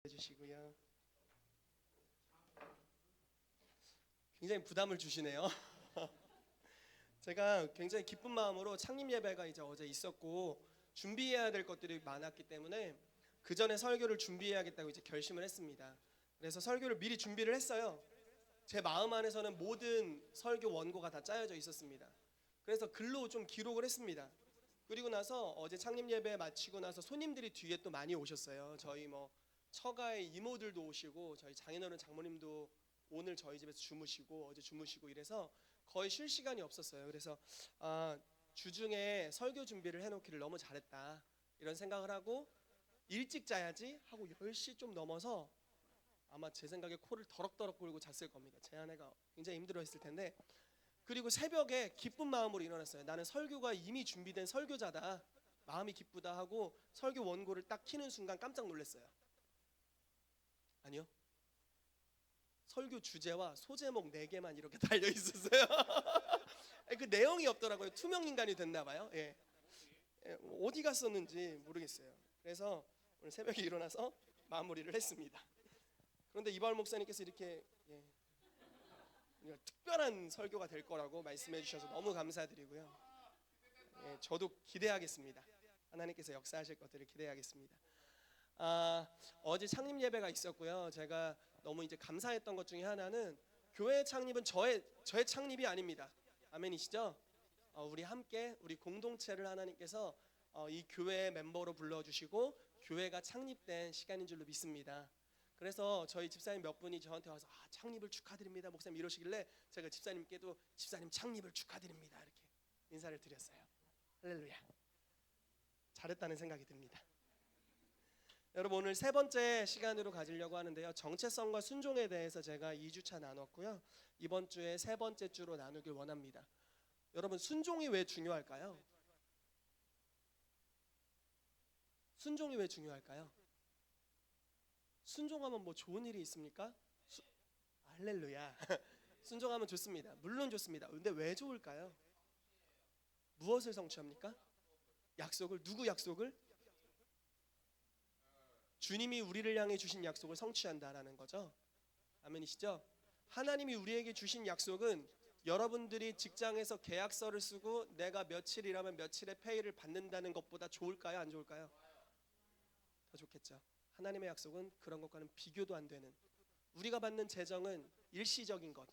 해주시고요. 굉장히 부담을 주시네요. 제가 굉장히 기쁜 마음으로 창립 예배가 이제 어제 있었고 준비해야 될 것들이 많았기 때문에 그 전에 설교를 준비해야겠다고 이제 결심을 했습니다. 그래서 설교를 미리 준비를 했어요. 제 마음 안에서는 모든 설교 원고가 다 짜여져 있었습니다. 그래서 글로 좀 기록을 했습니다. 그리고 나서 어제 창립 예배 마치고 나서 손님들이 뒤에 또 많이 오셨어요. 저희 처가의 이모들도 오시고 저희 장인어른 장모님도 오늘 저희 집에서 주무시고 어제 주무시고 이래서 거의 쉴 시간이 없었어요. 그래서 주중에 설교 준비를 해놓기를 너무 잘했다 이런 생각을 하고 일찍 자야지 하고 10시 좀 넘어서 아마 제 생각에 코를 더럭더럭 골고 잤을 겁니다. 제 아내가 굉장히 힘들어했을 텐데, 그리고 새벽에 기쁜 마음으로 일어났어요. 나는 설교가 이미 준비된 설교자다, 마음이 기쁘다 하고 설교 원고를 딱 키는 순간 깜짝 놀랐어요. 아니요, 설교 주제와 소제목 4개만 이렇게 달려 있었어요. 그 내용이 없더라고요. 투명 인간이 됐나 봐요. 예. 어디 갔었는지 모르겠어요. 그래서 오늘 새벽에 일어나서 마무리를 했습니다. 그런데 이발 목사님께서 이렇게 특별한 설교가 될 거라고 말씀해 주셔서 너무 감사드리고요. 저도 기대하겠습니다. 하나님께서 역사하실 것들을 기대하겠습니다. 어제 창립 예배가 있었고요. 제가 너무 이제 감사했던 것 중에 하나는 교회 창립은 저의 창립이 아닙니다. 아멘이시죠? 우리 함께 우리 공동체를 하나님께서 이 교회 멤버로 불러주시고 교회가 창립된 시간인 줄로 믿습니다. 그래서 저희 집사님 몇 분이 저한테 와서 창립을 축하드립니다 목사님 이러시길래 제가 집사님께도 집사님 창립을 축하드립니다 이렇게 인사를 드렸어요. 할렐루야. 잘했다는 생각이 듭니다. 여러분, 오늘 세 번째 시간으로 가지려고 하는데요, 정체성과 순종에 대해서 제가 2주차 나눴고요, 이번 주에 세 번째 주로 나누길 원합니다. 여러분, 순종이 왜 중요할까요? 순종이 왜 중요할까요? 순종하면 뭐 좋은 일이 있습니까? 할렐루야. 순종하면 좋습니다. 물론 좋습니다. 근데 왜 좋을까요? 무엇을 성취합니까? 약속을, 누구 약속을? 주님이 우리를 향해 주신 약속을 성취한다라는 거죠. 아멘이시죠? 하나님이 우리에게 주신 약속은 여러분들이 직장에서 계약서를 쓰고 내가 며칠 일하면 며칠의 페이를 받는다는 것보다 좋을까요? 안 좋을까요? 더 좋겠죠. 하나님의 약속은 그런 것과는 비교도 안 되는, 우리가 받는 재정은 일시적인 것,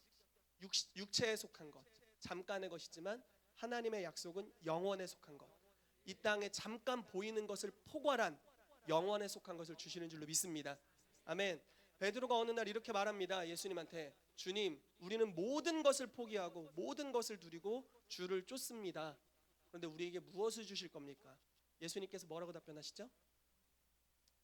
육체에 속한 것, 잠깐의 것이지만 하나님의 약속은 영원에 속한 것, 이 땅에 잠깐 보이는 것을 포괄한 영원에 속한 것을 주시는 줄로 믿습니다. 아멘. 베드로가 어느 날 이렇게 말합니다. 예수님한테, 주님, 우리는 모든 것을 포기하고 모든 것을 두리고 주를 쫓습니다. 그런데 우리에게 무엇을 주실 겁니까? 예수님께서 뭐라고 답변하시죠?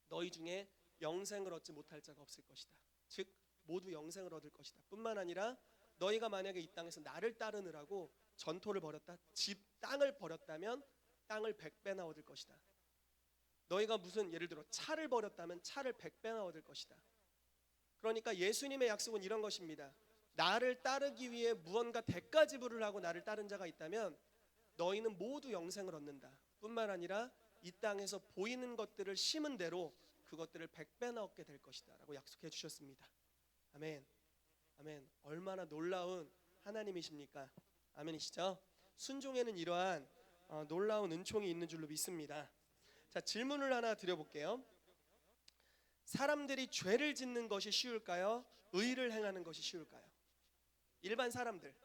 너희 중에 영생을 얻지 못할 자가 없을 것이다. 즉 모두 영생을 얻을 것이다. 뿐만 아니라 너희가 만약에 이 땅에서 나를 따르느라고 전토를 벌였다, 집, 땅을 버렸다면 땅을 100배나 얻을 것이다. 너희가 무슨 예를 들어 차를 버렸다면 차를 100배나 얻을 것이다. 그러니까 예수님의 약속은 이런 것입니다. 나를 따르기 위해 무언가 대가 지불을 하고 나를 따른 자가 있다면 너희는 모두 영생을 얻는다. 뿐만 아니라 이 땅에서 보이는 것들을 심은 대로 그것들을 100배나 얻게 될 것이다 라고 약속해 주셨습니다. 아멘. 아멘. 얼마나 놀라운 하나님이십니까? 아멘이시죠? 순종에는 이러한 놀라운 은총이 있는 줄로 믿습니다. 자, 질문을 하나 드려볼게요. 사람들이 죄를 짓는 것이 쉬울까요? 의를 행하는 것이 쉬울까요? 일반 사람들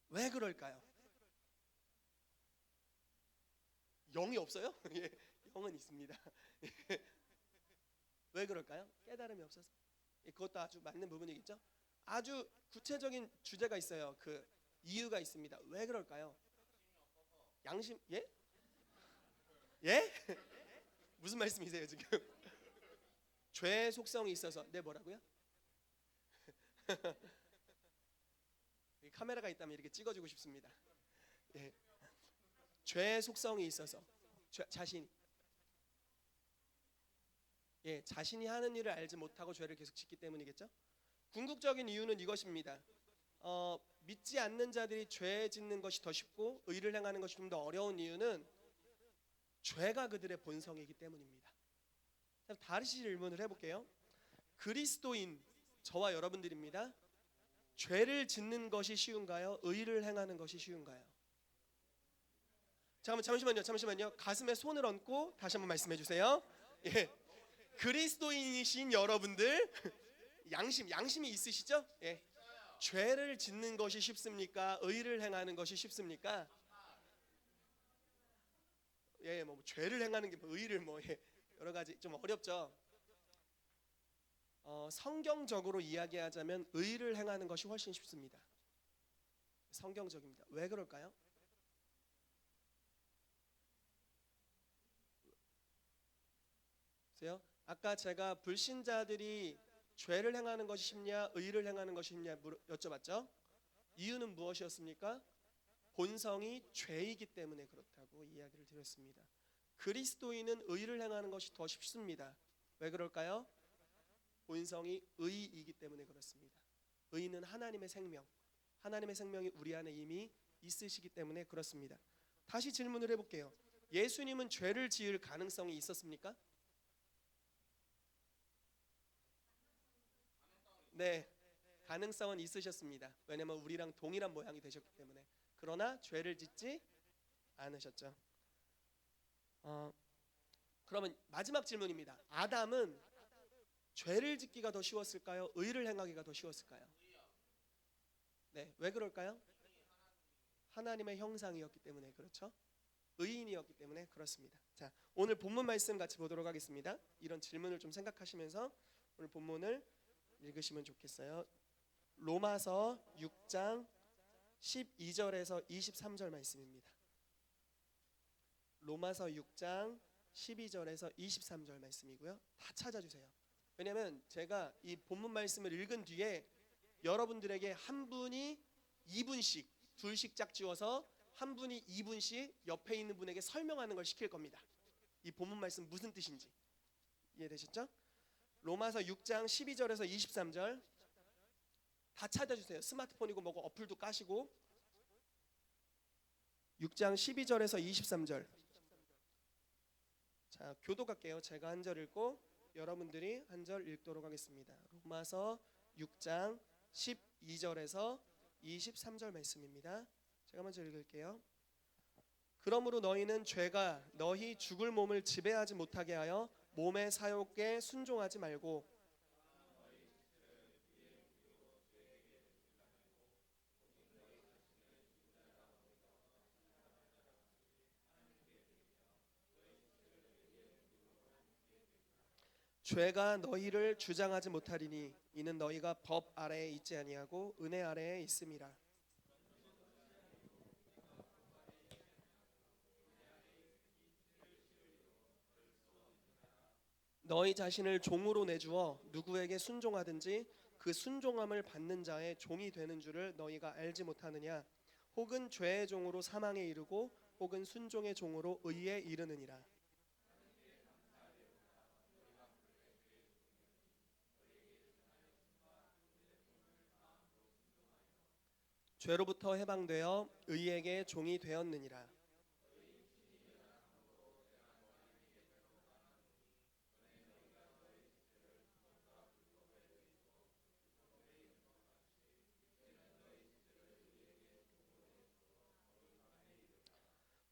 왜 그럴까요? 영이 없어요? 예, 영은 있습니다. 왜 그럴까요? 깨달음이 없어서. 그것도 아주 맞는 부분이겠죠? 아주 구체적인 주제가 있어요. 그 이유가 있습니다. 왜 그럴까요? 양심, 예? 예? 무슨 말씀이세요 지금? 죄의 속성이 있어서. 네, 뭐라고요? 카메라가 있다면 이렇게 찍어주고 싶습니다. 예. 죄의 속성이 있어서 자신이 하는 일을 알지 못하고 죄를 계속 짓기 때문이겠죠? 궁극적인 이유는 이것입니다. 믿지 않는 자들이 죄 짓는 것이 더 쉽고 의를 행하는 것이 좀 더 어려운 이유는 죄가 그들의 본성이기 때문입니다. 다시 질문을 해볼게요. 그리스도인 저와 여러분들입니다. 죄를 짓는 것이 쉬운가요? 의를 행하는 것이 쉬운가요? 잠시만요. 가슴에 손을 얹고 다시 한번 말씀해 주세요. 예, 그리스도인이신 여러분들 양심이 있으시죠? 예, 죄를 짓는 것이 쉽습니까? 의를 행하는 것이 쉽습니까? 예, 뭐 죄를 행하는 게 뭐 의를 여러 가지 좀 어렵죠. 성경적으로 이야기하자면 의를 행하는 것이 훨씬 쉽습니다. 성경적입니다. 왜 그럴까요? 보세요. 아까 제가 불신자들이 죄를 행하는 것이 쉽냐, 의를 행하는 것이 쉽냐 여쭤봤죠. 이유는 무엇이었습니까? 본성이 죄이기 때문에 그렇다고 이야기를 드렸습니다. 그리스도인은 의를 행하는 것이 더 쉽습니다. 왜 그럴까요? 본성이 의이기 때문에 그렇습니다. 의는 하나님의 생명이 우리 안에 이미 있으시기 때문에 그렇습니다. 다시 질문을 해볼게요. 예수님은 죄를 지을 가능성이 있었습니까? 네, 가능성은 있으셨습니다. 왜냐하면 우리랑 동일한 모양이 되셨기 때문에. 그러나 죄를 짓지 않으셨죠. 그러면 마지막 질문입니다. 아담은 죄를 짓기가 더 쉬웠을까요? 의를 행하기가 더 쉬웠을까요? 네, 왜 그럴까요? 하나님의 형상이었기 때문에 그렇죠. 의인이었기 때문에 그렇습니다. 자, 오늘 본문 말씀 같이 보도록 하겠습니다. 이런 질문을 좀 생각하시면서 오늘 본문을 읽으시면 좋겠어요. 로마서 6장 12절에서 23절 말씀입니다. 로마서 6장 12절에서 23절 말씀이고요. 다 찾아주세요. 왜냐하면 제가 이 본문 말씀을 읽은 뒤에 여러분들에게 한 분이 2분씩 둘씩 짝지어서 한 분이 2분씩 옆에 있는 분에게 설명하는 걸 시킬 겁니다. 이 본문 말씀 무슨 뜻인지 이해되셨죠? 로마서 6장 12절에서 23절 다 찾아주세요. 스마트폰이고 뭐고 어플도 까시고 6장 12절에서 23절. 자, 교독할게요. 제가 한 절 읽고 여러분들이 한 절 읽도록 하겠습니다. 로마서 6장 12절에서 23절 말씀입니다. 제가 먼저 읽을게요. 그러므로 너희는 죄가 너희 죽을 몸을 지배하지 못하게 하여 몸의 사욕에 순종하지 말고 죄가 너희를 주장하지 못하리니 이는 너희가 법 아래에 있지 아니하고 은혜 아래에 있음이라. 너희 자신을 종으로 내주어 누구에게 순종하든지 그 순종함을 받는 자의 종이 되는 줄을 너희가 알지 못하느냐? 혹은 죄의 종으로 사망에 이르고 혹은 순종의 종으로 의에 이르느니라. 죄로부터 해방되어 의에게 종이 되었느니라.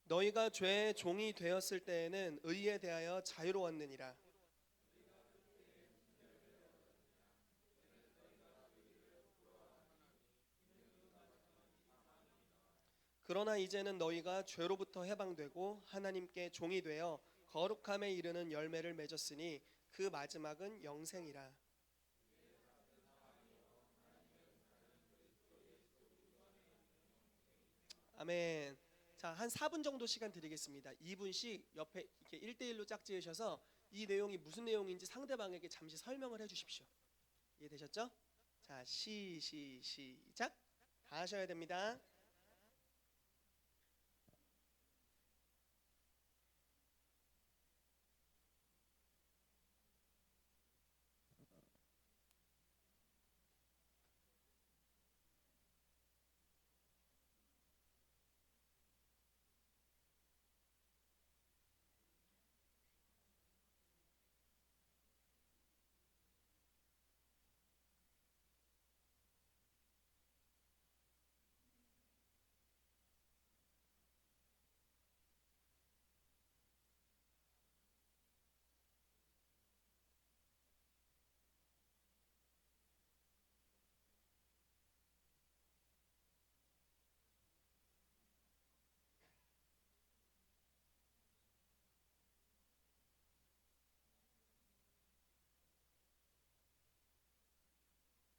너희가 죄의 종이 되었을 때에는 의에 대하여 자유로웠느니라. 그러나 이제는 너희가 죄로부터 해방되고 하나님께 종이 되어 거룩함에 이르는 열매를 맺었으니 그 마지막은 영생이라. 아멘. 자, 한 4분 정도 시간 드리겠습니다. 2분씩 옆에 이렇게 1대1로 짝지으셔서 이 내용이 무슨 내용인지 상대방에게 잠시 설명을 해 주십시오. 이해되셨죠? 자, 시작. 다 하셔야 됩니다.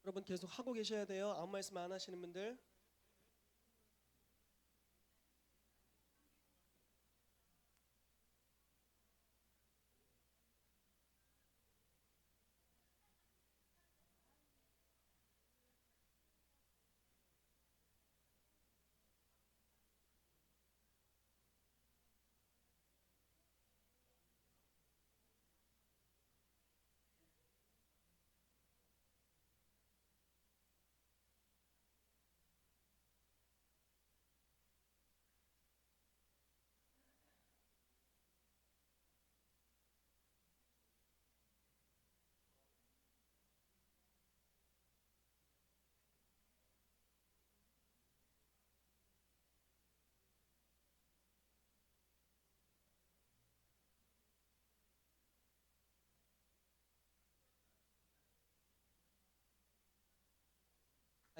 여러분 계속 하고 계셔야 돼요. 아무 말씀 안 하시는 분들.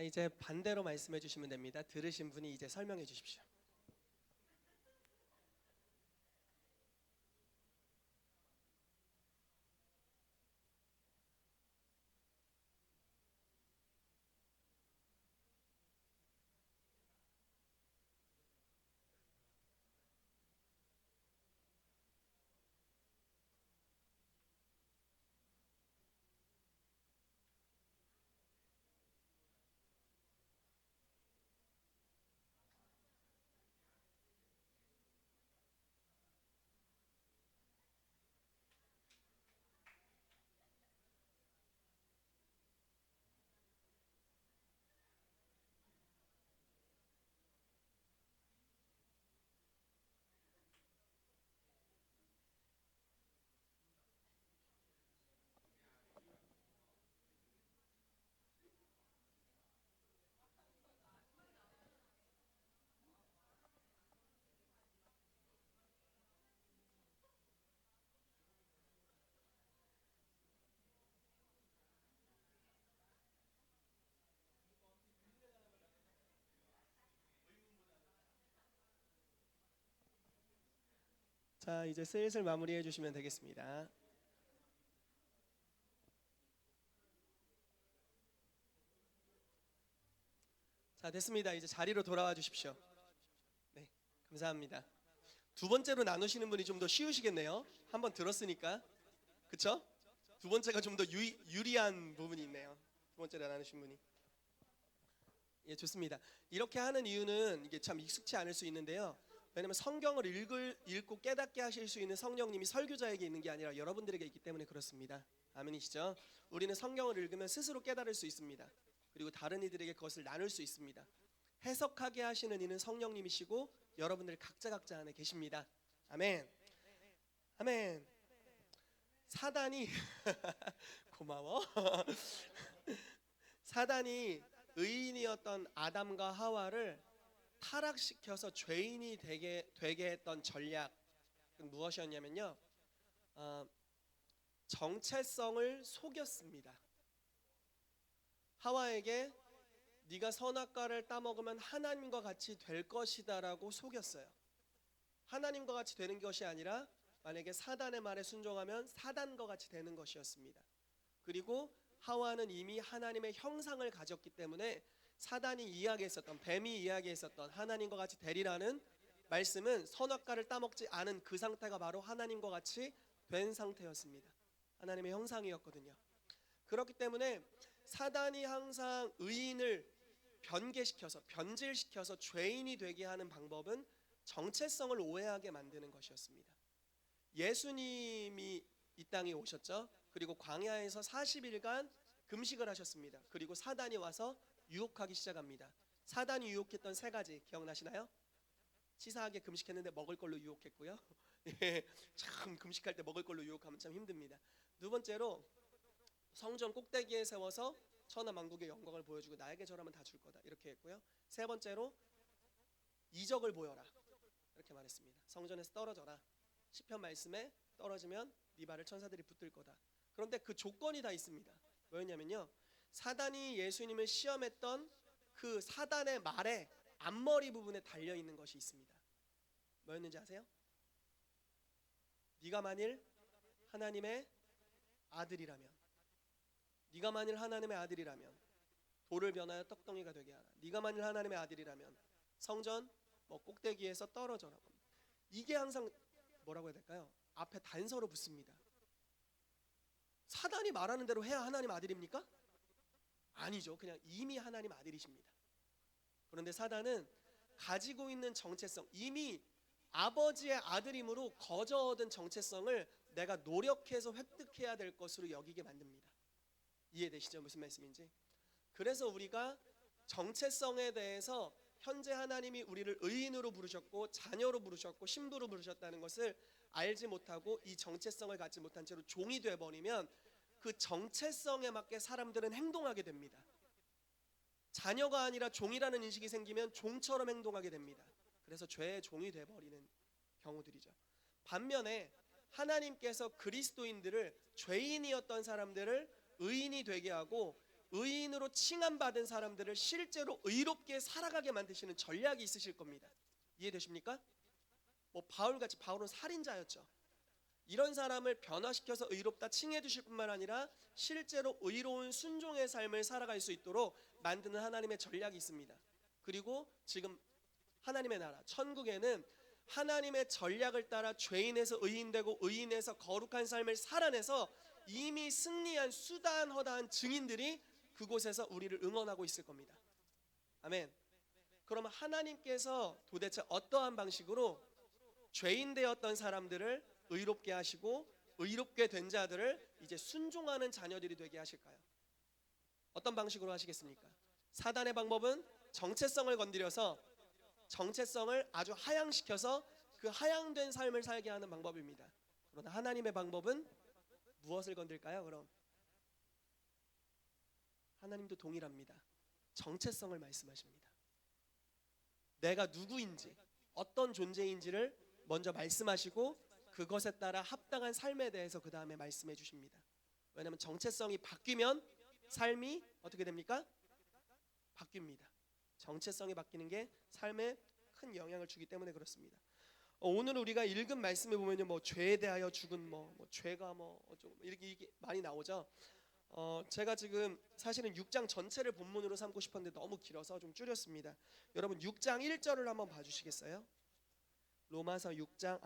이제 반대로 말씀해 주시면 됩니다. 들으신 분이 이제 설명해 주십시오. 자, 이제 슬슬 마무리해 주시면 되겠습니다. 자, 됐습니다. 이제 자리로 돌아와 주십시오. 네, 감사합니다. 두 번째로 나누시는 분이 좀 더 쉬우시겠네요. 한번 들었으니까, 그렇죠? 두 번째가 좀 더 유리한 부분이 있네요. 두 번째로 나누신 분이. 예, 좋습니다. 이렇게 하는 이유는 이게 참 익숙치 않을 수 있는데요. 왜냐하면 성경을 읽고 깨닫게 하실 수 있는 성령님이 설교자에게 있는 게 아니라 여러분들에게 있기 때문에 그렇습니다. 아멘이시죠? 우리는 성경을 읽으면 스스로 깨달을 수 있습니다. 그리고 다른 이들에게 그것을 나눌 수 있습니다. 해석하게 하시는 이는 성령님이시고 여러분들 각자 안에 계십니다. 아멘. 아멘. 사단이 고마워. 사단이 의인이었던 아담과 하와를 타락시켜서 죄인이 되게 했던 전략은 무엇이었냐면요, 정체성을 속였습니다. 하와에게 네가 선악과를 따먹으면 하나님과 같이 될 것이다라고 속였어요. 하나님과 같이 되는 것이 아니라 만약에 사단의 말에 순종하면 사단과 같이 되는 것이었습니다. 그리고 하와는 이미 하나님의 형상을 가졌기 때문에 사단이 이야기했었던, 뱀이 이야기했었던 하나님과 같이 되리라는 말씀은 선악과를 따먹지 않은 그 상태가 바로 하나님과 같이 된 상태였습니다. 하나님의 형상이었거든요. 그렇기 때문에 사단이 항상 의인을 변질시켜서 죄인이 되게 하는 방법은 정체성을 오해하게 만드는 것이었습니다. 예수님이 이 땅에 오셨죠. 그리고 광야에서 40일간 금식을 하셨습니다. 그리고 사단이 와서 유혹하기 시작합니다. 사단이 유혹했던 세 가지 기억나시나요? 치사하게 금식했는데 먹을 걸로 유혹했고요. 참 금식할 때 먹을 걸로 유혹하면 참 힘듭니다. 두 번째로 성전 꼭대기에 세워서 천하 만국의 영광을 보여주고 나에게 절하면 다 줄 거다 이렇게 했고요. 세 번째로 이적을 보여라 이렇게 말했습니다. 성전에서 떨어져라. 시편 말씀에 떨어지면 네 발을 천사들이 붙들 거다. 그런데 그 조건이 다 있습니다. 뭐였냐면요, 사단이 예수님을 시험했던 그 사단의 말에 앞머리 부분에 달려있는 것이 있습니다. 뭐였는지 아세요? 네가 만일 하나님의 아들이라면, 네가 만일 하나님의 아들이라면 돌을 변하여 떡덩이가 되게 하라. 네가 만일 하나님의 아들이라면 성전 꼭대기에서 떨어져라. 이게 항상 뭐라고 해야 될까요? 앞에 단서로 붙습니다. 사단이 말하는 대로 해야 하나님 아들입니까? 아니죠. 그냥 이미 하나님 아들이십니다. 그런데 사단은 가지고 있는 정체성, 이미 아버지의 아들임으로 거저 얻은 정체성을 내가 노력해서 획득해야 될 것으로 여기게 만듭니다. 이해되시죠? 무슨 말씀인지? 그래서 우리가 정체성에 대해서 현재 하나님이 우리를 의인으로 부르셨고 자녀로 부르셨고 신부로 부르셨다는 것을 알지 못하고 이 정체성을 갖지 못한 채로 종이 되어버리면 그 정체성에 맞게 사람들은 행동하게 됩니다. 자녀가 아니라 종이라는 인식이 생기면 종처럼 행동하게 됩니다. 그래서 죄의 종이 되어버리는 경우들이죠. 반면에 하나님께서 그리스도인들을, 죄인이었던 사람들을 의인이 되게 하고 의인으로 칭함받은 사람들을 실제로 의롭게 살아가게 만드시는 전략이 있으실 겁니다. 이해되십니까? 바울같이, 바울은 살인자였죠. 이런 사람을 변화시켜서 의롭다 칭해 주실 뿐만 아니라 실제로 의로운 순종의 삶을 살아갈 수 있도록 만드는 하나님의 전략이 있습니다. 그리고 지금 하나님의 나라 천국에는 하나님의 전략을 따라 죄인에서 의인되고 의인에서 거룩한 삶을 살아내서 이미 승리한 수다한 허다한 증인들이 그곳에서 우리를 응원하고 있을 겁니다. 아멘. 그러면 하나님께서 도대체 어떠한 방식으로 죄인 되었던 사람들을 의롭게 하시고 의롭게 된 자들을 이제 순종하는 자녀들이 되게 하실까요? 어떤 방식으로 하시겠습니까? 사단의 방법은 정체성을 건드려서 정체성을 아주 하향시켜서 그 하향된 삶을 살게 하는 방법입니다. 그러나 하나님의 방법은 무엇을 건들까요? 그럼 하나님도 동일합니다. 정체성을 말씀하십니다. 내가 누구인지, 어떤 존재인지를 먼저 말씀하시고 그것에 따라 합당한 삶에 대해서 그 다음에 말씀해 주십니다. 왜냐하면 정체성이 바뀌면 삶이 어떻게 됩니까? 바뀝니다. 정체성이 바뀌는 게 삶에 큰 영향을 주기 때문에 그렇습니다. 오늘 우리가 읽은 말씀에 보면요, 죄에 대하여 죽은 죄가 이렇게 많이 나오죠. 제가 지금 사실은 6장 전체를 본문으로 삼고 싶었는데 너무 길어서 좀 줄였습니다. 여러분 6장 1절을 한번 봐주시겠어요? 로마서 6장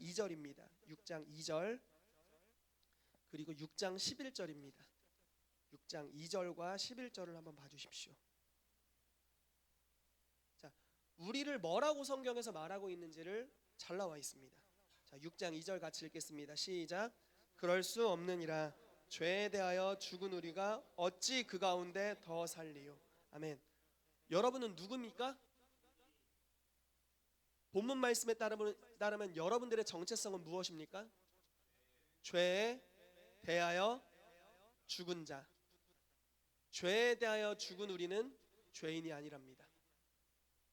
2절입니다. 6장 2절 그리고 6장 11절입니다. 6장 2절과 11절을 한번 봐주십시오. 자, 우리를 뭐라고 성경에서 말하고 있는지를 잘 나와 있습니다. 자, 6장 2절 같이 읽겠습니다. 시작. 그럴 수 없느니라. 죄에 대하여 죽은 우리가 어찌 그 가운데 더 살리요. 아멘. 여러분은 누굽니까? 본문 말씀에 따르면 여러분들의 정체성은 무엇입니까? 죄에 대하여 죽은 자. 죄에 대하여 죽은 우리는 죄인이 아니랍니다.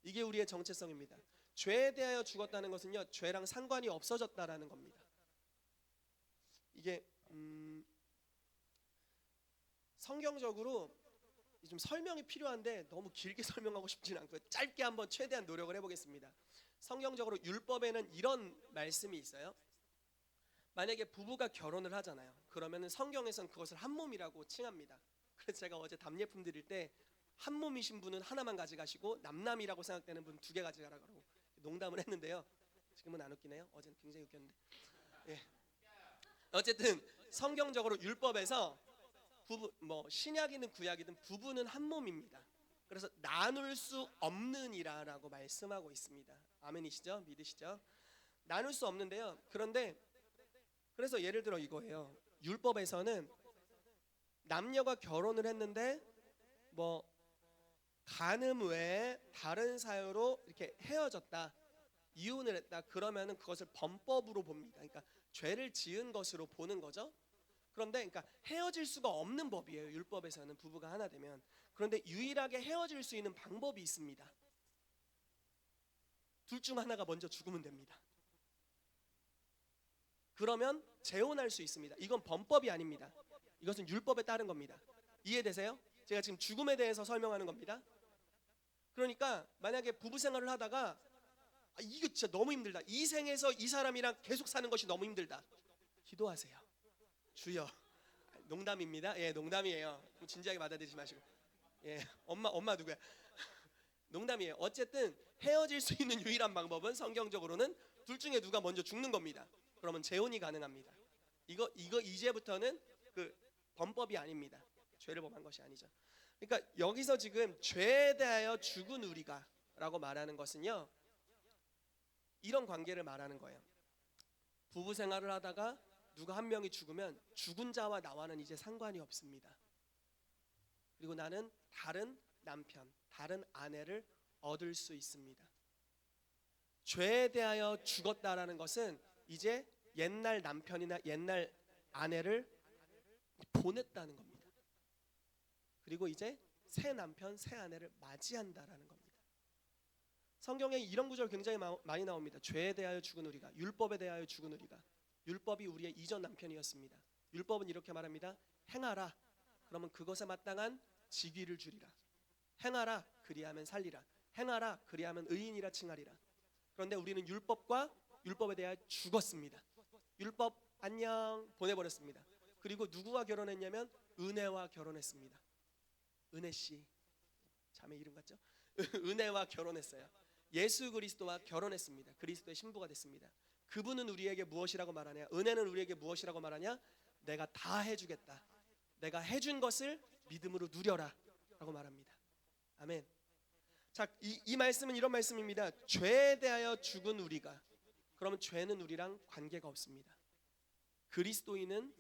이게 우리의 정체성입니다. 죄에 대하여 죽었다는 것은요, 죄랑 상관이 없어졌다라는 겁니다. 이게 성경적으로 좀 설명이 필요한데 너무 길게 설명하고 싶지는 않고 짧게 한번 최대한 노력을 해보겠습니다. 성경적으로 율법에는 이런 말씀이 있어요. 만약에 부부가 결혼을 하잖아요. 그러면은 성경에서는 그것을 한 몸이라고 칭합니다. 그래서 제가 어제 답례품 드릴 때 한 몸이신 분은 하나만 가져가시고 남남이라고 생각되는 분은 2개 가져가라고 농담을 했는데요. 지금은 안 웃기네요. 어제는 굉장히 웃겼는데. 예. 어쨌든 성경적으로 율법에서 부부, 신약이든 구약이든 부부는 한 몸입니다. 그래서 나눌 수 없느니라라고 말씀하고 있습니다. 아멘이시죠? 믿으시죠? 나눌 수 없는데요. 그래서 예를 들어 이거예요. 율법에서는 남녀가 결혼을 했는데 간음 외에 다른 사유로 이렇게 헤어졌다, 이혼을 했다, 그러면은 그것을 범법으로 봅니다. 그러니까 죄를 지은 것으로 보는 거죠. 그런데 헤어질 수가 없는 법이에요. 율법에서는 부부가 하나 되면. 그런데 유일하게 헤어질 수 있는 방법이 있습니다. 둘 중 하나가 먼저 죽으면 됩니다. 그러면 재혼할 수 있습니다. 이건 범법이 아닙니다. 이것은 율법에 따른 겁니다. 이해되세요? 제가 지금 죽음에 대해서 설명하는 겁니다. 그러니까 만약에 부부 생활을 하다가 이거 진짜 너무 힘들다, 이 생에서 이 사람이랑 계속 사는 것이 너무 힘들다, 기도하세요. 주여. 농담입니다. 예, 농담이에요. 진지하게 받아들이지 마시고. 예, 엄마 누구야? 농담이에요. 어쨌든 헤어질 수 있는 유일한 방법은 성경적으로는 둘 중에 누가 먼저 죽는 겁니다. 그러면 재혼이 가능합니다. 이거 이제부터는 그 범법이 아닙니다. 죄를 범한 것이 아니죠. 그러니까 여기서 지금 죄에 대하여 죽은 우리가라고 말하는 것은요, 이런 관계를 말하는 거예요. 부부 생활을 하다가 누가 한 명이 죽으면 죽은 자와 나와는 이제 상관이 없습니다. 그리고 나는 다른 남편, 다른 아내를 얻을 수 있습니다. 죄에 대하여 죽었다라는 것은 이제 옛날 남편이나 옛날 아내를 보냈다는 겁니다. 그리고 이제 새 남편, 새 아내를 맞이한다라는 겁니다. 성경에 이런 구절 굉장히 많이 나옵니다. 죄에 대하여 죽은 우리가, 율법에 대하여 죽은 우리가. 율법이 우리의 이전 남편이었습니다. 율법은 이렇게 말합니다. 행하라, 그러면 그것에 마땅한 직위를 주리라. 행하라, 그리하면 살리라. 행하라, 그리하면 의인이라 칭하리라. 그런데 우리는 율법에 대하여 죽었습니다. 율법 안녕 보내버렸습니다. 그리고 누구와 결혼했냐면 은혜와 결혼했습니다. 은혜씨, 자매 이름 같죠? 은혜와 결혼했어요. 예수 그리스도와 결혼했습니다. 그리스도의 신부가 됐습니다. 그분은 우리에게 무엇이라고 말하냐? 은혜는 우리에게 무엇이라고 말하냐? 내가 다 해주겠다. 내가 해준 것을 믿음으로 누려라 라고 말합니다. 아멘. 자, 이 말씀은 이런 말씀입니다. 죄에 대하여 죽은 우리가, 그러면 죄는 우리랑 관계가 없습니다. 그리스도인은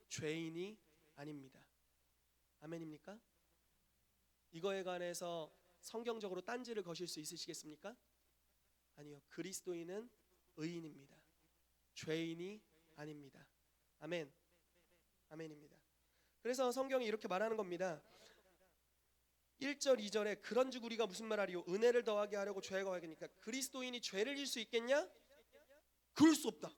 죄인이 아닙니다. 아멘입니까? 이거에 관해서 성경적으로 딴지를 거실 수 있으시겠습니까? 아니요. 그리스도인은 의인입니다. 죄인이 아닙니다. 아멘. 아멘입니다. 그래서 성경이 이렇게 말하는 겁니다. 1절 2절에 그런즉 우리가 무슨 말하리요? 은혜를 더하게 하려고 죄가 하니까 그리스도인이 죄를 질 수 있겠냐? 그럴 수 없다.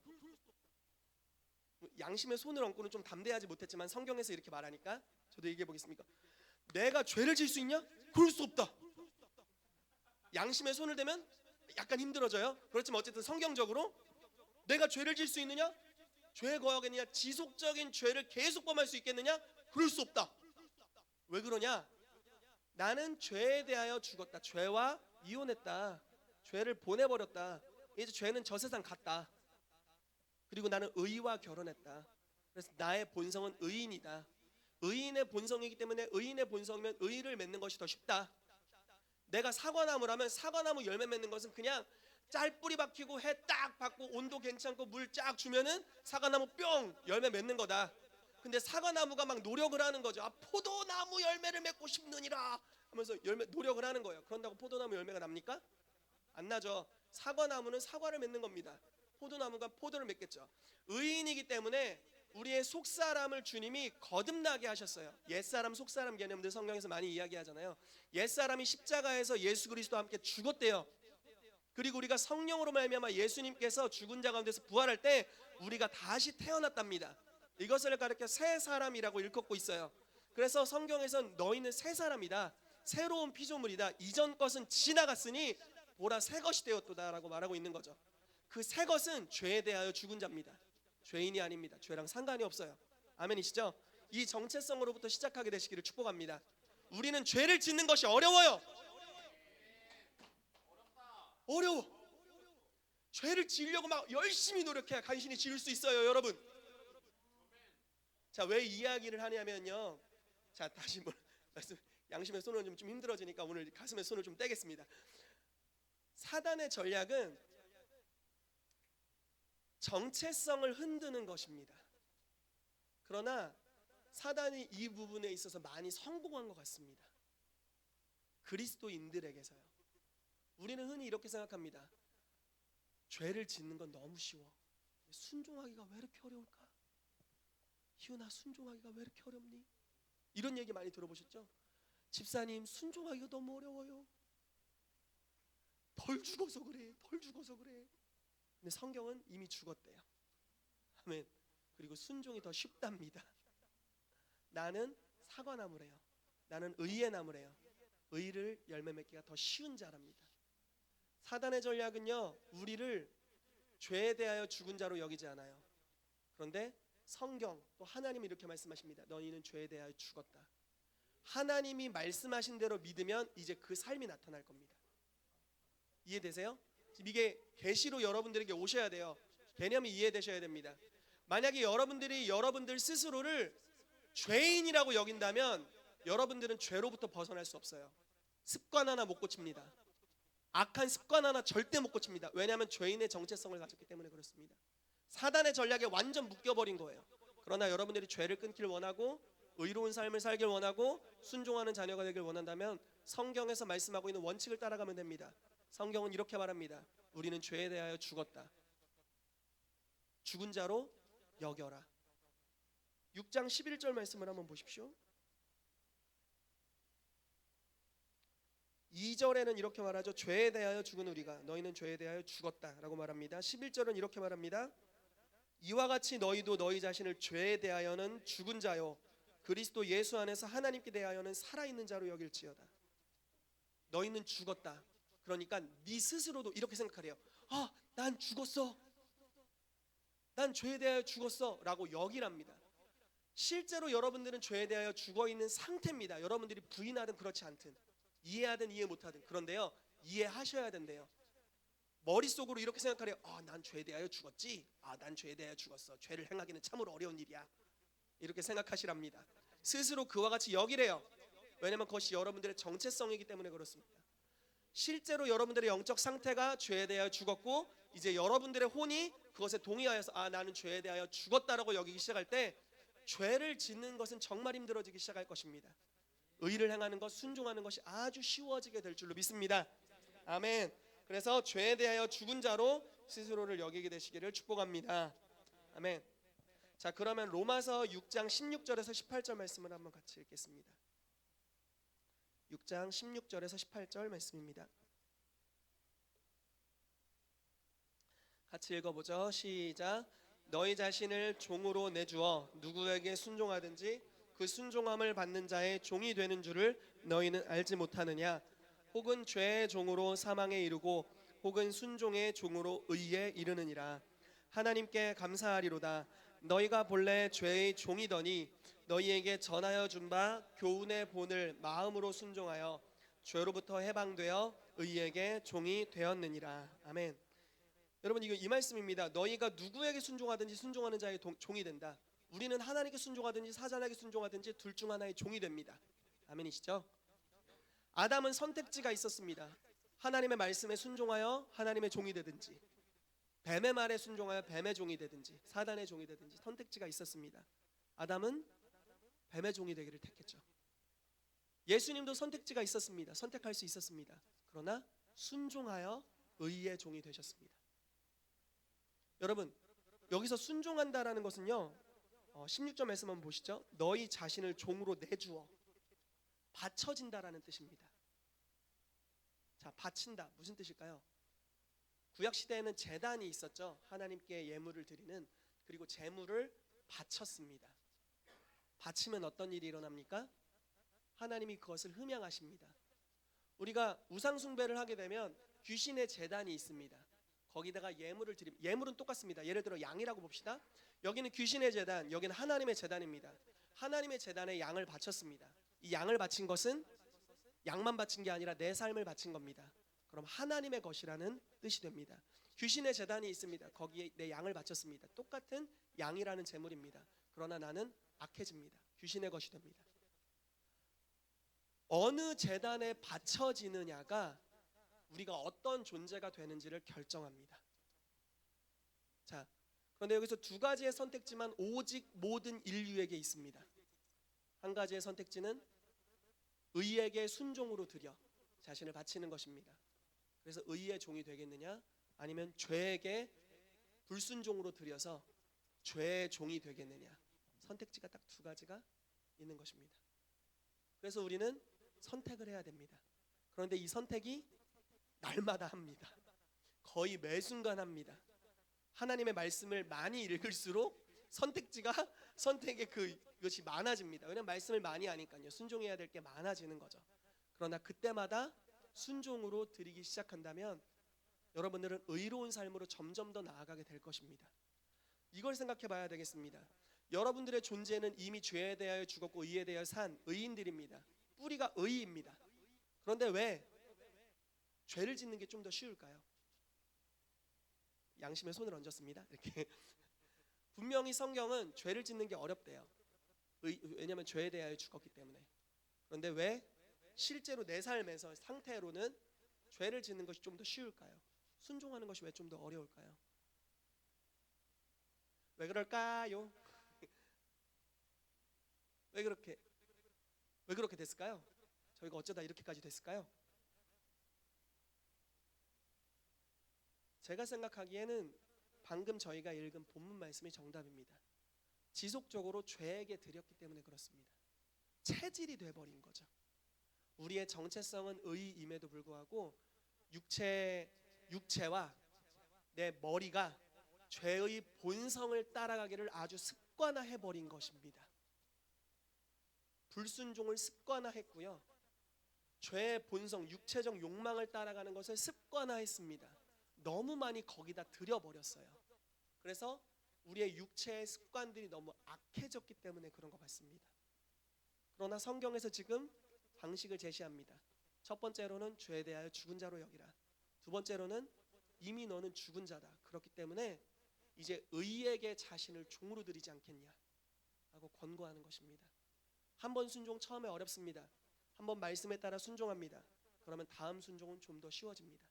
양심의 손을 얹고는 좀 담대하지 못했지만 성경에서 이렇게 말하니까 저도 얘기해 보겠습니다. 내가 죄를 질 수 있냐? 그럴 수 없다. 양심의 손을 대면 약간 힘들어져요. 그렇지만 어쨌든 성경적으로 내가 죄를 질 수 있느냐? 죄에 거하겠느냐? 지속적인 죄를 계속 범할 수 있겠느냐? 그럴 수 없다. 왜 그러냐? 나는 죄에 대하여 죽었다. 죄와 이혼했다. 죄를 보내버렸다. 이제 죄는 저 세상 갔다. 그리고 나는 의와 결혼했다. 그래서 나의 본성은 의인이다. 의인의 본성이기 때문에 의인의 본성이면 의를 맺는 것이 더 쉽다. 내가 사과나무라면 사과나무 열매 맺는 것은 그냥 짤뿌리 박히고 해 딱 받고 온도 괜찮고 물 쫙 주면은 사과나무 뿅 열매 맺는 거다. 근데 사과나무가 막 노력을 하는 거죠. 아, 포도나무 열매를 맺고 싶느니라 하면서 노력을 하는 거예요. 그런다고 포도나무 열매가 납니까? 안 나죠. 사과나무는 사과를 맺는 겁니다. 포도나무가 포도를 맺겠죠. 의인이기 때문에 우리의 속사람을 주님이 거듭나게 하셨어요. 옛사람 속사람 개념들 성경에서 많이 이야기하잖아요. 옛사람이 십자가에서 예수 그리스도와 함께 죽었대요. 그리고 우리가 성령으로 말미암아 예수님께서 죽은 자 가운데서 부활할 때 우리가 다시 태어났답니다. 이것을 가르쳐 새 사람이라고 일컫고 있어요. 그래서 성경에서는 너희는 새 사람이다, 새로운 피조물이다, 이전 것은 지나갔으니 보라 새 것이 되었도다라고 말하고 있는 거죠. 그 새 것은 죄에 대하여 죽은 자입니다. 죄인이 아닙니다. 죄랑 상관이 없어요. 아멘이시죠? 이 정체성으로부터 시작하게 되시기를 축복합니다. 우리는 죄를 짓는 것이 어려워요. 어려워. 죄를 지으려고 막 열심히 노력해야 간신히 지을 수 있어요, 여러분. 자, 왜 이야기를 하냐면요. 자, 다시 양심의 손은 좀 힘들어지니까 오늘 가슴의 손을 좀 떼겠습니다. 사단의 전략은 정체성을 흔드는 것입니다. 그러나 사단이 이 부분에 있어서 많이 성공한 것 같습니다. 그리스도인들에게서요. 우리는 흔히 이렇게 생각합니다. 죄를 짓는 건 너무 쉬워. 순종하기가 왜 이렇게 어려울까? 희은아, 순종하기가 왜 이렇게 어렵니? 이런 얘기 많이 들어보셨죠? 집사님, 순종하기가 너무 어려워요. 덜 죽어서 그래. 근데 성경은 이미 죽었대요. 아멘. 그리고 순종이 더 쉽답니다. 나는 사과나무래요. 나는 의의 나무래요. 의를 열매 맺기가 더 쉬운 자랍니다. 사단의 전략은요, 우리를 죄에 대하여 죽은 자로 여기지 않아요. 그런데 성경 또 하나님이 이렇게 말씀하십니다. 너희는 죄에 대하여 죽었다. 하나님이 말씀하신 대로 믿으면 이제 그 삶이 나타날 겁니다. 이해되세요? 지금 이게 계시로 여러분들에게 오셔야 돼요. 개념이 이해되셔야 됩니다. 만약에 여러분들이 여러분들 스스로를 죄인이라고 여긴다면 여러분들은 죄로부터 벗어날 수 없어요. 습관 하나 못 고칩니다. 악한 습관 하나 절대 못 고칩니다. 왜냐하면 죄인의 정체성을 가졌기 때문에 그렇습니다. 사단의 전략에 완전 묶여버린 거예요. 그러나 여러분들이 죄를 끊길 원하고 의로운 삶을 살길 원하고 순종하는 자녀가 되길 원한다면 성경에서 말씀하고 있는 원칙을 따라가면 됩니다. 성경은 이렇게 말합니다. 우리는 죄에 대하여 죽었다. 죽은 자로 여겨라. 6장 11절 말씀을 한번 보십시오. 2절에는 이렇게 말하죠. 죄에 대하여 죽은 우리가 너희는 죄에 대하여 죽었다라고 말합니다. 11절은 이렇게 말합니다. 이와 같이 너희도 너희 자신을 죄에 대하여는 죽은 자요 그리스도 예수 안에서 하나님께 대하여는 살아있는 자로 여길지어다. 너희는 죽었다. 그러니까 네 스스로도 이렇게 생각하래요. 아, 난 죽었어. 난 죄에 대하여 죽었어 라고 여기랍니다. 실제로 여러분들은 죄에 대하여 죽어있는 상태입니다. 여러분들이 부인하든 그렇지 않든 이해하든 이해 못하든. 그런데요, 이해하셔야 된대요. 머릿속으로 이렇게 생각하래요. 난 죄에 대하여 죽었지. 난 죄에 대하여 죽었어. 죄를 행하기는 참으로 어려운 일이야. 이렇게 생각하시랍니다. 스스로 그와 같이 여기래요. 왜냐하면 그것이 여러분들의 정체성이기 때문에 그렇습니다. 실제로 여러분들의 영적 상태가 죄에 대하여 죽었고 이제 여러분들의 혼이 그것에 동의하여서 나는 죄에 대하여 죽었다라고 여기기 시작할 때 죄를 짓는 것은 정말 힘들어지기 시작할 것입니다. 의를 행하는 것, 순종하는 것이 아주 쉬워지게 될 줄로 믿습니다. 아멘. 그래서 죄에 대하여 죽은 자로 스스로를 여기게 되시기를 축복합니다. 아멘. 자, 그러면 로마서 6장 16절에서 18절 말씀을 한번 같이 읽겠습니다. 6장 16절에서 18절 말씀입니다. 같이 읽어보죠. 시작. 너희 자신을 종으로 내주어 누구에게 순종하든지 그 순종함을 받는 자의 종이 되는 줄을 너희는 알지 못하느냐. 혹은 죄의 종으로 사망에 이르고 혹은 순종의 종으로 의에 이르느니라. 하나님께 감사하리로다. 너희가 본래 죄의 종이더니 너희에게 전하여 준 바 교훈의 본을 마음으로 순종하여 죄로부터 해방되어 의에게 종이 되었느니라. 아멘. 여러분, 이거 이 말씀입니다. 너희가 누구에게 순종하든지 순종하는 자의 종이 된다. 우리는 하나님께 순종하든지 사단에게 순종하든지 둘 중 하나의 종이 됩니다. 아멘이시죠? 아담은 선택지가 있었습니다. 하나님의 말씀에 순종하여 하나님의 종이 되든지 뱀의 말에 순종하여 뱀의 종이 되든지 사단의 종이 되든지 선택지가 있었습니다. 아담은 뱀의 종이 되기를 택했죠. 예수님도 선택지가 있었습니다. 선택할 수 있었습니다. 그러나 순종하여 의의 종이 되셨습니다. 여러분, 여기서 순종한다라는 것은요, 16절 말씀 한번 보시죠. 너희 자신을 종으로 내주어 바쳐진다라는 뜻입니다. 자, 바친다 무슨 뜻일까요? 구약 시대에는 제단이 있었죠. 하나님께 예물을 드리는. 그리고 제물을 바쳤습니다. 바치면 어떤 일이 일어납니까? 하나님이 그것을 흠양하십니다. 우리가 우상 숭배를 하게 되면 귀신의 제단이 있습니다. 거기다가 예물을 드리면, 예물은 똑같습니다. 예를 들어 양이라고 봅시다. 여기는 귀신의 제단, 여기는 하나님의 제단입니다. 하나님의 제단에 양을 바쳤습니다. 이 양을 바친 것은 양만 바친 게 아니라 내 삶을 바친 겁니다. 그럼 하나님의 것이라는 뜻이 됩니다. 귀신의 제단이 있습니다. 거기에 내 양을 바쳤습니다. 똑같은 양이라는 제물입니다. 그러나 나는 악해집니다. 귀신의 것이 됩니다. 어느 제단에 바쳐지느냐가 우리가 어떤 존재가 되는지를 결정합니다. 자, 그런데 여기서 두 가지의 선택지만 오직 모든 인류에게 있습니다. 한 가지의 선택지는 의에게 순종으로 드려 자신을 바치는 것입니다. 그래서 의의 종이 되겠느냐, 아니면 죄에게 불순종으로 드려서 죄의 종이 되겠느냐. 선택지가 딱 두 가지가 있는 것입니다. 그래서 우리는 선택을 해야 됩니다. 그런데 이 선택이 날마다 합니다. 거의 매 순간 합니다. 하나님의 말씀을 많이 읽을수록 선택의 그것이 많아집니다. 왜냐하면 말씀을 많이 하니까요. 순종해야 될 게 많아지는 거죠. 그러나 그때마다 순종으로 드리기 시작한다면 여러분들은 의로운 삶으로 점점 더 나아가게 될 것입니다. 이걸 생각해 봐야 되겠습니다. 여러분들의 존재는 이미 죄에 대하여 죽었고 의에 대하여 산 의인들입니다. 뿌리가 의입니다. 그런데 왜 죄를 짓는 게 좀 더 쉬울까요? 양심에 손을 얹었습니다. 이렇게 분명히 성경은 죄를 짓는 게 어렵대요. 왜냐하면 죄에 대하여 죽었기 때문에. 그런데 왜 실제로 내 삶에서 상태로는 죄를 짓는 것이 좀 더 쉬울까요? 순종하는 것이 왜 좀 더 어려울까요? 왜 그럴까요? 왜 그렇게 됐을까요? 저희가 어쩌다 이렇게까지 됐을까요? 제가 생각하기에는 방금 저희가 읽은 본문 말씀이 정답입니다. 지속적으로 죄에게 드렸기 때문에 그렇습니다. 체질이 돼버린 거죠. 우리의 정체성은 의임에도 불구하고 육체와 내 머리가 죄의 본성을 따라가기를 아주 습관화해버린 것입니다. 불순종을 습관화했고요. 죄의 본성, 육체적 욕망을 따라가는 것을 습관화했습니다. 너무 많이 거기다 들여버렸어요. 그래서 우리의 육체의 습관들이 너무 악해졌기 때문에 그런 것 같습니다. 그러나 성경에서 지금 방식을 제시합니다. 첫 번째로는 죄에 대하여 죽은 자로 여기라. 두 번째로는 이미 너는 죽은 자다. 그렇기 때문에 이제 의에게 자신을 종으로 드리지 않겠냐 하고 권고하는 것입니다. 한 번 순종 처음에 어렵습니다. 한 번 말씀에 따라 순종합니다. 그러면 다음 순종은 좀 더 쉬워집니다.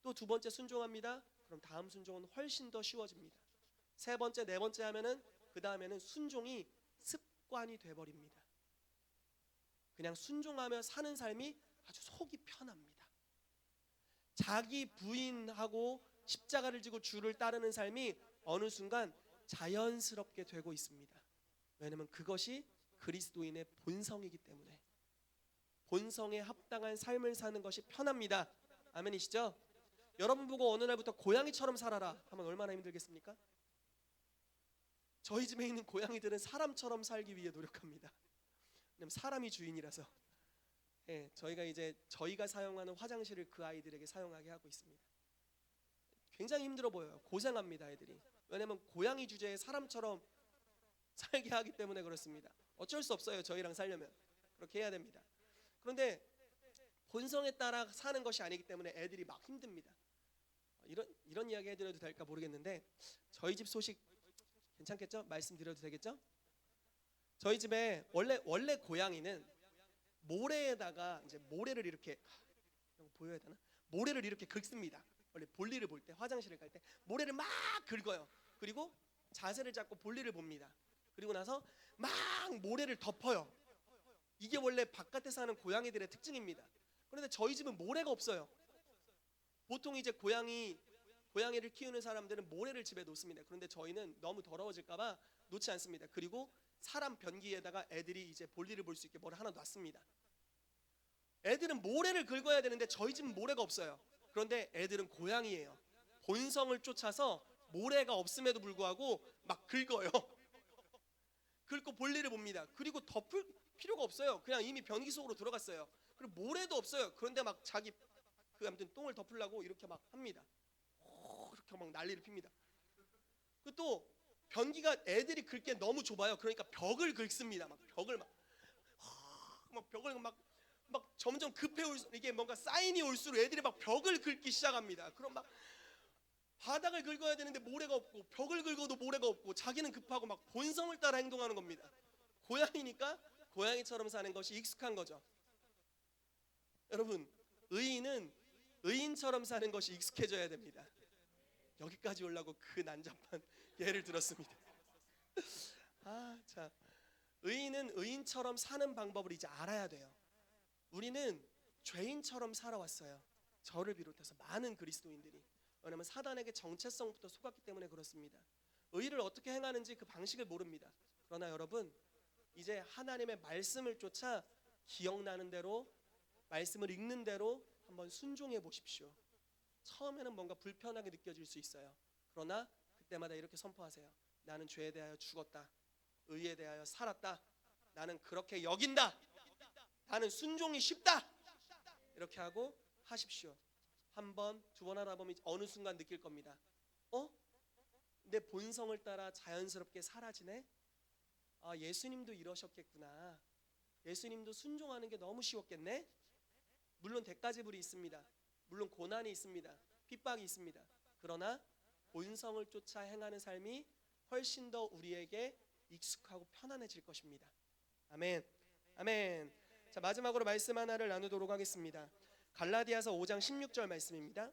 또 두 번째 순종합니다. 그럼 다음 순종은 훨씬 더 쉬워집니다. 세 번째, 네 번째 하면은 그 다음에는 순종이 습관이 돼버립니다. 그냥 순종하며 사는 삶이 아주 속이 편합니다. 자기 부인하고 십자가를 지고 주를 따르는 삶이 어느 순간 자연스럽게 되고 있습니다. 왜냐하면 그것이 그리스도인의 본성이기 때문에 본성에 합당한 삶을 사는 것이 편합니다. 아멘이시죠? 여러분 보고 어느 날부터 고양이처럼 살아라 하면 얼마나 힘들겠습니까? 저희 집에 있는 고양이들은 사람처럼 살기 위해 노력합니다. 왜냐면 사람이 주인이라서. 저희가 사용하는 화장실을 그 아이들에게 사용하게 하고 있습니다. 굉장히 힘들어 보여요. 고생합니다, 애들이. 왜냐면 고양이 주제에 사람처럼 살게 하기 때문에 그렇습니다. 어쩔 수 없어요. 저희랑 살려면 그렇게 해야 됩니다. 그런데 본성에 따라 사는 것이 아니기 때문에 애들이 막 힘듭니다. 이런 이야기 해드려도 될까 모르겠는데 저희 집 소식 괜찮겠죠? 말씀드려도 되겠죠? 저희 집에 원래 고양이는 모래에다가 이제 모래를 이렇게 보여야 되나? 모래를 이렇게 긁습니다. 원래 볼일을 볼 때, 화장실을 갈 때 모래를 막 긁어요. 그리고 자세를 잡고 볼일을 봅니다. 그리고 나서 막 모래를 덮어요. 이게 원래 바깥에 사는 고양이들의 특징입니다. 그런데 저희 집은 모래가 없어요. 보통 이제 고양이를 키우는 사람들은 모래를 집에 놓습니다. 그런데 저희는 너무 더러워질까봐 놓지 않습니다. 그리고 사람 변기에다가 애들이 이제 볼일을 볼 수 있게 뭐를 하나 놨습니다. 애들은 모래를 긁어야 되는데 저희 집은 모래가 없어요. 그런데 애들은 고양이에요. 본성을 쫓아서 모래가 없음에도 불구하고 막 긁어요. 긁고 볼일을 봅니다. 그리고 덮을 필요가 없어요. 그냥 이미 변기 속으로 들어갔어요. 그리고 모래도 없어요. 그런데 막 자기 아무튼 똥을 덮으려고 이렇게 막 합니다. 이렇게 막 난리를 핍니다. 그 또 변기가 애들이 긁기에 너무 좁아요. 그러니까 벽을 긁습니다. 막 벽을 벽을 막 점점 이게 뭔가 사인이 올수록 애들이 막 벽을 긁기 시작합니다. 그럼 막 바닥을 긁어야 되는데 모래가 없고 벽을 긁어도 모래가 없고 자기는 급하고 막 본성을 따라 행동하는 겁니다. 고양이니까 고양이처럼 사는 것이 익숙한 거죠. 여러분, 의인은 의인처럼 사는 것이 익숙해져야 됩니다. 여기까지 오려고 그 난잡한 예를 들었습니다. 자, 의인은 의인처럼 사는 방법을 이제 알아야 돼요. 우리는 죄인처럼 살아왔어요. 저를 비롯해서 많은 그리스도인들이. 왜냐하면 사단에게 정체성부터 속았기 때문에 그렇습니다. 의를 어떻게 행하는지 그 방식을 모릅니다. 그러나 여러분, 이제 하나님의 말씀을 쫓아 기억나는 대로 말씀을 읽는 대로 한번 순종해 보십시오. 처음에는 뭔가 불편하게 느껴질 수 있어요. 그러나 그때마다 이렇게 선포하세요. 나는 죄에 대하여 죽었다. 의에 대하여 살았다. 나는 그렇게 여긴다. 나는 순종이 쉽다. 이렇게 하고 하십시오. 한 번, 두 번 하다 보면 어느 순간 느낄 겁니다. 내 본성을 따라 자연스럽게 사라지네. 예수님도 이러셨겠구나. 예수님도 순종하는 게 너무 쉬웠겠네? 물론 대가지불이 있습니다. 물론 고난이 있습니다. 핍박이 있습니다. 그러나 본성을 쫓아 행하는 삶이 훨씬 더 우리에게 익숙하고 편안해질 것입니다. 아멘. 아멘. 자, 마지막으로 말씀 하나를 나누도록 하겠습니다. 갈라디아서 5장 16절 말씀입니다.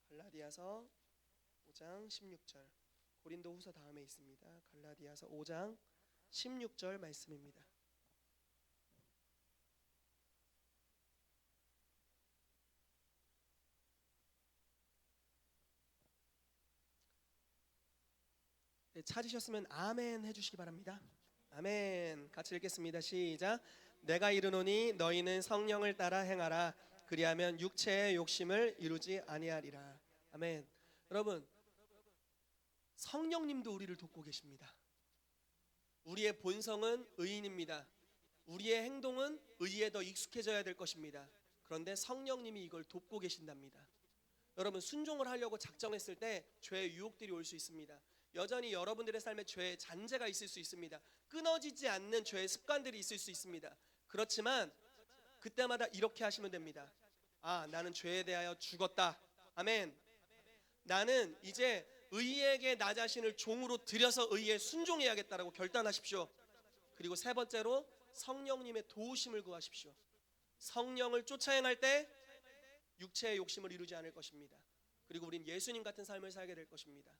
갈라디아서 5장 16절. 고린도후서 다음에 있습니다. 갈라디아서 5장 16절 말씀입니다. 네, 찾으셨으면 아멘 해주시기 바랍니다. 아멘. 같이 읽겠습니다. 시작. 내가 이르노니 너희는 성령을 따라 행하라. 그리하면 육체의 욕심을 이루지 아니하리라. 아멘. 여러분, 성령님도 우리를 돕고 계십니다. 우리의 본성은 의인입니다. 우리의 행동은 의에 더 익숙해져야 될 것입니다. 그런데 성령님이 이걸 돕고 계신답니다. 여러분, 순종을 하려고 작정했을 때 죄의 유혹들이 올 수 있습니다. 여전히 여러분들의 삶에 죄의 잔재가 있을 수 있습니다. 끊어지지 않는 죄의 습관들이 있을 수 있습니다. 그렇지만 그때마다 이렇게 하시면 됩니다. 아, 나는 죄에 대하여 죽었다. 아멘. 나는 이제 의에게 나 자신을 종으로 들여서 의에 순종해야겠다라고 결단하십시오. 그리고 세 번째로 성령님의 도우심을 구하십시오. 성령을 쫓아 행할 때 육체의 욕심을 이루지 않을 것입니다. 그리고 우린 예수님 같은 삶을 살게 될 것입니다.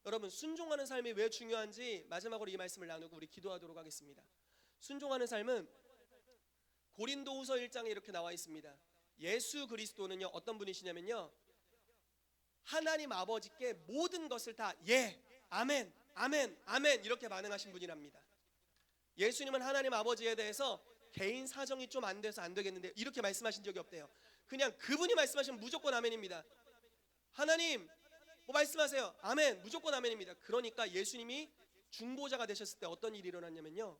여러분, 순종하는 삶이 왜 중요한지 마지막으로 이 말씀을 나누고 우리 기도하도록 하겠습니다. 순종하는 삶은 고린도후서 1장에 이렇게 나와 있습니다. 예수 그리스도는요, 어떤 분이시냐면요, 하나님 아버지께 모든 것을 다 예, 아멘, 아멘, 아멘 이렇게 반응하신 분이랍니다. 예수님은 하나님 아버지에 대해서 개인 사정이 좀 안 돼서 안 되겠는데 이렇게 말씀하신 적이 없대요. 그냥 그분이 말씀하시면 무조건 아멘입니다. 하나님 뭐 말씀하세요. 아멘. 무조건 아멘입니다. 그러니까 예수님이 중보자가 되셨을 때 어떤 일이 일어났냐면요,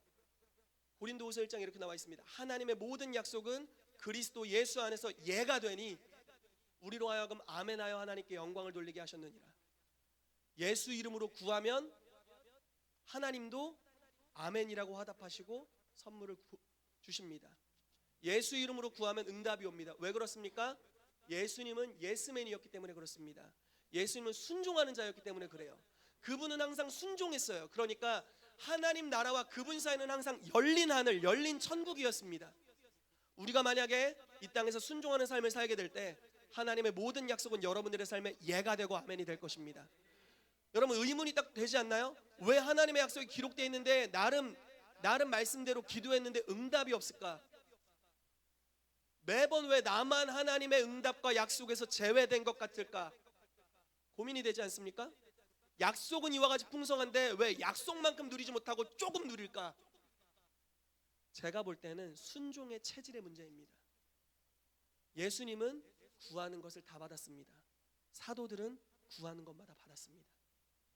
고린도후서 1장에 이렇게 나와 있습니다. 하나님의 모든 약속은 그리스도 예수 안에서 예가 되니 우리로 하여금 아멘하여 하나님께 영광을 돌리게 하셨느니라. 예수 이름으로 구하면 하나님도 아멘이라고 화답하시고 선물을 주십니다. 예수 이름으로 구하면 응답이 옵니다. 왜 그렇습니까? 예수님은 예스맨이었기 때문에 그렇습니다. 예수님은 순종하는 자였기 때문에 그래요. 그분은 항상 순종했어요. 그러니까 하나님 나라와 그분 사이는 항상 열린 하늘, 열린 천국이었습니다. 우리가 만약에 이 땅에서 순종하는 삶을 살게 될 때 하나님의 모든 약속은 여러분들의 삶에 예가 되고 아멘이 될 것입니다. 여러분, 의문이 딱 되지 않나요? 왜 하나님의 약속이 기록되어 있는데 나름 말씀대로 기도했는데 응답이 없을까? 매번 왜 나만 하나님의 응답과 약속에서 제외된 것 같을까? 고민이 되지 않습니까? 약속은 이와 같이 풍성한데 왜 약속만큼 누리지 못하고 조금 누릴까? 제가 볼 때는 순종의 체질의 문제입니다. 예수님은 구하는 것을 다 받았습니다. 사도들은 구하는 것마다 받았습니다.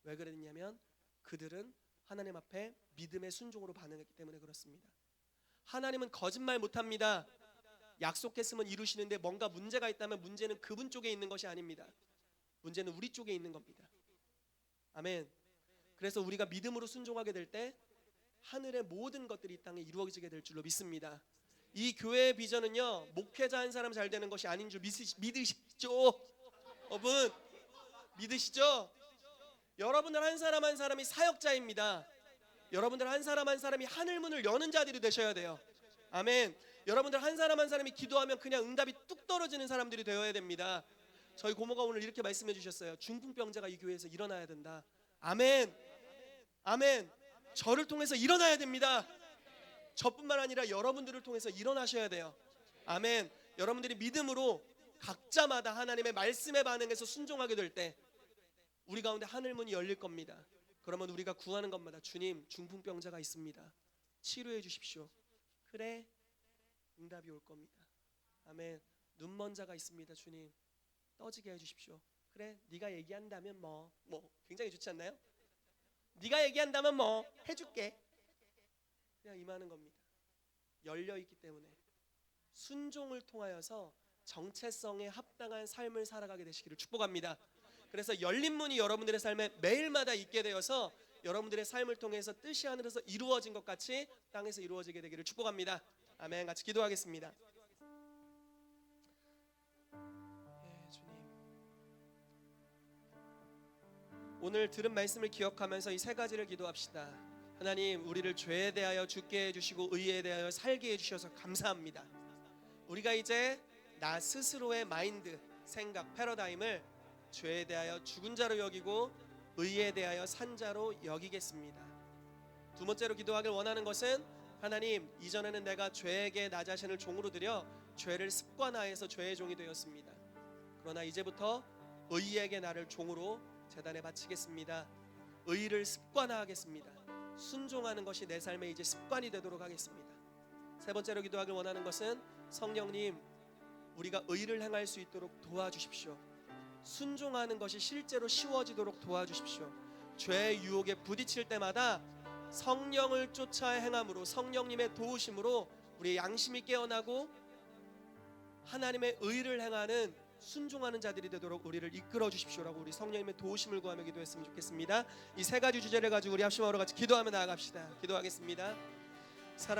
왜 그랬냐면 그들은 하나님 앞에 믿음의 순종으로 반응했기 때문에 그렇습니다. 하나님은 거짓말 못합니다. 약속했으면 이루시는데 뭔가 문제가 있다면 문제는 그분 쪽에 있는 것이 아닙니다. 문제는 우리 쪽에 있는 겁니다. 아멘. 그래서 우리가 믿음으로 순종하게 될 때 하늘의 모든 것들이 이 땅에 이루어지게 될 줄로 믿습니다. 이 교회의 비전은요, 목회자 한 사람 잘 되는 것이 아닌 줄 믿으시죠? 여러분, 믿으시죠? 여러분들 한 사람 한 사람이 사역자입니다. 여러분들 한 사람 한 사람이 하늘문을 여는 자들이 되셔야 돼요. 아멘. 여러분들 한 사람 한 사람이 기도하면 그냥 응답이 뚝 떨어지는 사람들이 되어야 됩니다. 저희 고모가 오늘 이렇게 말씀해 주셨어요. 중풍병자가 이 교회에서 일어나야 된다. 아멘. 아멘. 저를 통해서 일어나야 됩니다. 저뿐만 아니라 여러분들을 통해서 일어나셔야 돼요. 아멘. 여러분들이 믿음으로 각자마다 하나님의 말씀에 반응해서 순종하게 될 때 우리 가운데 하늘문이 열릴 겁니다. 그러면 우리가 구하는 것마다 주님, 중풍병자가 있습니다. 치료해 주십시오. 그래, 응답이 올 겁니다. 아멘. 눈먼 자가 있습니다. 주님, 떠지게 해 주십시오. 그래, 네가 얘기한다면 뭐 굉장히 좋지 않나요? 네가 얘기한다면 뭐 해줄게. 그냥 임하는 겁니다. 열려있기 때문에 순종을 통하여서 정체성에 합당한 삶을 살아가게 되시기를 축복합니다. 그래서 열린 문이 여러분들의 삶에 매일마다 있게 되어서 여러분들의 삶을 통해서 뜻이 하늘에서 이루어진 것 같이 땅에서 이루어지게 되기를 축복합니다. 아멘. 같이 기도하겠습니다. 예, 주님. 오늘 들은 말씀을 기억하면서 이 세 가지를 기도합시다. 하나님, 우리를 죄에 대하여 죽게 해주시고 의에 대하여 살게 해주셔서 감사합니다. 우리가 이제 나 스스로의 마인드, 생각, 패러다임을 죄에 대하여 죽은 자로 여기고 의에 대하여 산 자로 여기겠습니다. 두 번째로 기도하길 원하는 것은 하나님, 이전에는 내가 죄에게 나 자신을 종으로 드려 죄를 습관화해서 죄의 종이 되었습니다. 그러나 이제부터 의에게 나를 종으로 제단에 바치겠습니다. 의를 습관화하겠습니다. 순종하는 것이 내 삶의 이제 습관이 되도록 하겠습니다. 세 번째로 기도하길 원하는 것은 성령님, 우리가 의를 행할 수 있도록 도와주십시오. 순종하는 것이 실제로 쉬워지도록 도와주십시오. 죄의 유혹에 부딪힐 때마다 성령을 쫓아 행함으로, 성령님의 도우심으로 우리의 양심이 깨어나고 하나님의 의를 행하는 순종하는 자들이 되도록 우리를 이끌어 주십시오라고 우리 성령님의 도우심을 구하며 기도했으면 좋겠습니다. 이 세 가지 주제를 가지고 우리 합심하러 같이 기도하며 나아갑시다. 기도하겠습니다.